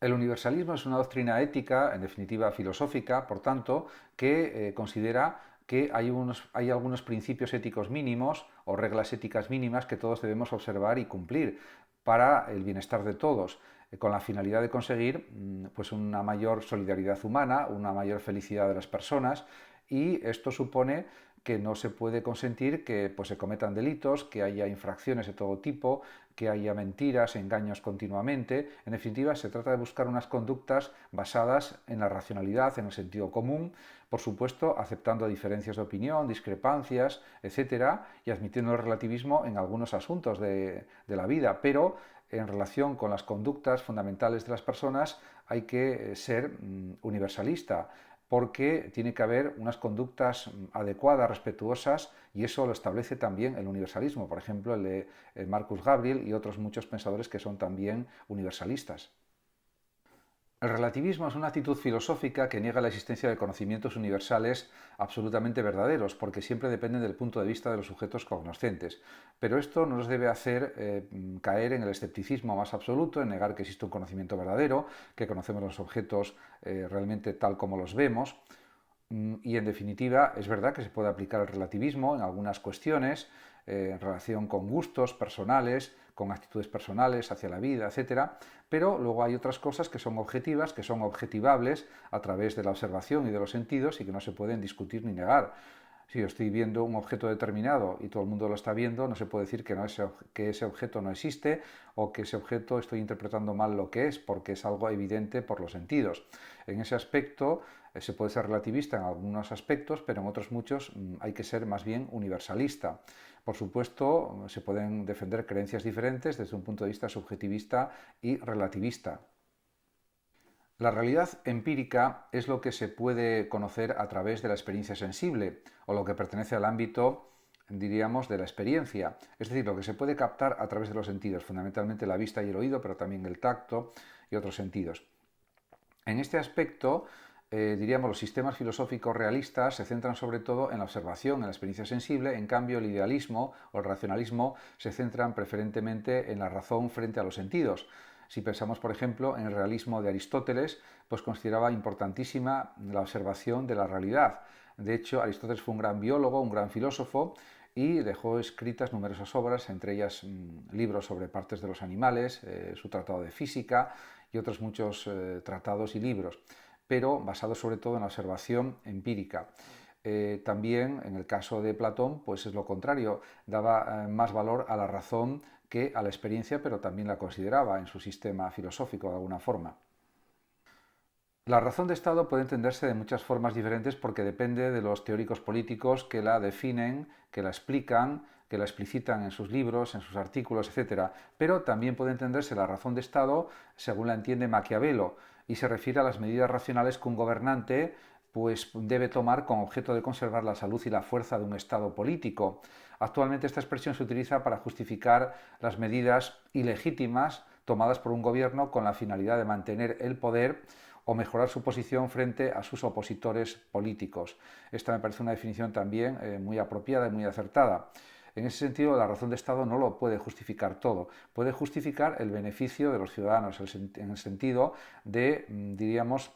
El universalismo es una doctrina ética, en definitiva filosófica, por tanto, que considera que hay algunos principios éticos mínimos o reglas éticas mínimas que todos debemos observar y cumplir para el bienestar de todos, con la finalidad de conseguir pues una mayor solidaridad humana, una mayor felicidad de las personas, y esto supone que no se puede consentir que pues, se cometan delitos, que haya infracciones de todo tipo, que haya mentiras, engaños continuamente. En definitiva, se trata de buscar unas conductas basadas en la racionalidad, en el sentido común, por supuesto, aceptando diferencias de opinión, discrepancias, etcétera, y admitiendo el relativismo en algunos asuntos de la vida, pero en relación con las conductas fundamentales de las personas hay que ser universalista, porque tiene que haber unas conductas adecuadas, respetuosas, y eso lo establece también el universalismo, por ejemplo, el de Marcus Gabriel y otros muchos pensadores que son también universalistas. El relativismo es una actitud filosófica que niega la existencia de conocimientos universales absolutamente verdaderos, porque siempre dependen del punto de vista de los sujetos cognoscentes. Pero esto no nos debe hacer caer en el escepticismo más absoluto, en negar que existe un conocimiento verdadero, que conocemos los objetos realmente tal como los vemos. Y en definitiva, es verdad que se puede aplicar el relativismo en algunas cuestiones, en relación con gustos personales, con actitudes personales hacia la vida, etcétera, pero luego hay otras cosas que son objetivas, que son objetivables a través de la observación y de los sentidos y que no se pueden discutir ni negar. Si yo estoy viendo un objeto determinado y todo el mundo lo está viendo, no se puede decir que ese objeto no existe o que ese objeto estoy interpretando mal lo que es, porque es algo evidente por los sentidos. En ese aspecto se puede ser relativista en algunos aspectos, pero en otros muchos hay que ser más bien universalista. Por supuesto, se pueden defender creencias diferentes desde un punto de vista subjetivista y relativista. La realidad empírica es lo que se puede conocer a través de la experiencia sensible, o lo que pertenece al ámbito, diríamos, de la experiencia. Es decir, lo que se puede captar a través de los sentidos, fundamentalmente la vista y el oído, pero también el tacto y otros sentidos. En este aspecto, diríamos, los sistemas filosóficos realistas se centran sobre todo en la observación, en la experiencia sensible, en cambio el idealismo o el racionalismo se centran preferentemente en la razón frente a los sentidos. Si pensamos, por ejemplo, en el realismo de Aristóteles, pues consideraba importantísima la observación de la realidad. De hecho, Aristóteles fue un gran biólogo, un gran filósofo, y dejó escritas numerosas obras, entre ellas libros sobre partes de los animales, su tratado de física y otros muchos tratados y libros, pero basados sobre todo en la observación empírica. También en el caso de Platón, pues es lo contrario, daba más valor a la razón que a la experiencia, pero también la consideraba en su sistema filosófico de alguna forma. La razón de Estado puede entenderse de muchas formas diferentes porque depende de los teóricos políticos que la definen, que la explican, que la explicitan en sus libros, en sus artículos, etc. Pero también puede entenderse la razón de Estado según la entiende Maquiavelo y se refiere a las medidas racionales que un gobernante pues, debe tomar con objeto de conservar la salud y la fuerza de un Estado político. Actualmente esta expresión se utiliza para justificar las medidas ilegítimas tomadas por un gobierno con la finalidad de mantener el poder o mejorar su posición frente a sus opositores políticos. Esta me parece una definición también muy apropiada y muy acertada. En ese sentido, la razón de Estado no lo puede justificar todo. Puede justificar el beneficio de los ciudadanos, en el sentido de, diríamos,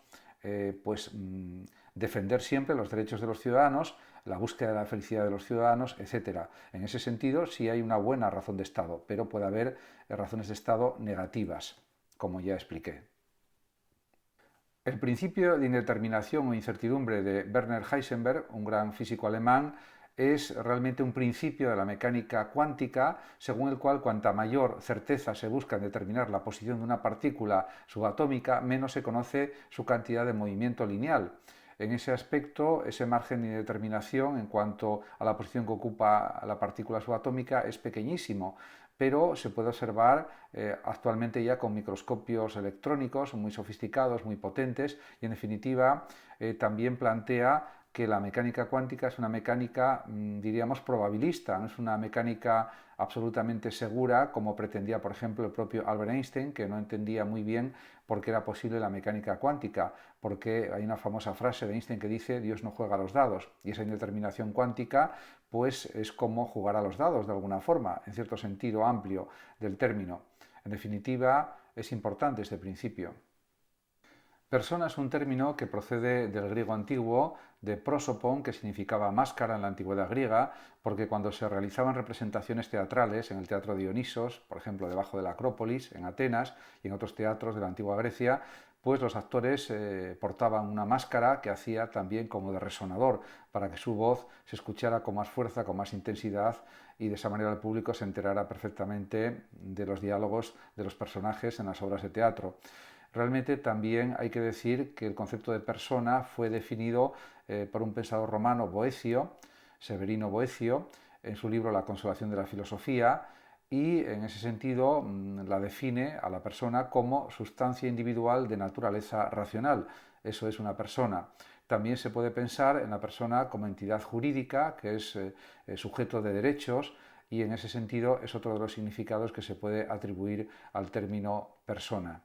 defender siempre los derechos de los ciudadanos, la búsqueda de la felicidad de los ciudadanos, etc. En ese sentido, sí hay una buena razón de Estado, pero puede haber razones de Estado negativas, como ya expliqué. El principio de indeterminación o incertidumbre de Werner Heisenberg, un gran físico alemán, es realmente un principio de la mecánica cuántica, según el cual cuanta mayor certeza se busca en determinar la posición de una partícula subatómica, menos se conoce su cantidad de movimiento lineal. En ese aspecto, ese margen de indeterminación en cuanto a la posición que ocupa la partícula subatómica es pequeñísimo, pero se puede observar actualmente ya con microscopios electrónicos muy sofisticados, muy potentes, y en definitiva también plantea que la mecánica cuántica es una mecánica, diríamos, probabilista, no es una mecánica absolutamente segura, como pretendía, por ejemplo, el propio Albert Einstein, que no entendía muy bien por qué era posible la mecánica cuántica, porque hay una famosa frase de Einstein que dice Dios no juega a los dados, y esa indeterminación cuántica pues es como jugar a los dados de alguna forma, en cierto sentido amplio del término. En definitiva, es importante este principio. Persona es un término que procede del griego antiguo, de prosopon, que significaba máscara en la antigüedad griega, porque cuando se realizaban representaciones teatrales en el Teatro Dionisos, por ejemplo, debajo de la Acrópolis, en Atenas, y en otros teatros de la antigua Grecia, pues los actores portaban una máscara que hacía también como de resonador, para que su voz se escuchara con más fuerza, con más intensidad, y de esa manera el público se enterara perfectamente de los diálogos de los personajes en las obras de teatro. Realmente también hay que decir que el concepto de persona fue definido por un pensador romano, Boecio, Severino Boecio, en su libro La consolación de la filosofía, y en ese sentido la define a la persona como sustancia individual de naturaleza racional. Eso es una persona. También se puede pensar en la persona como entidad jurídica, que es sujeto de derechos, y en ese sentido es otro de los significados que se puede atribuir al término persona.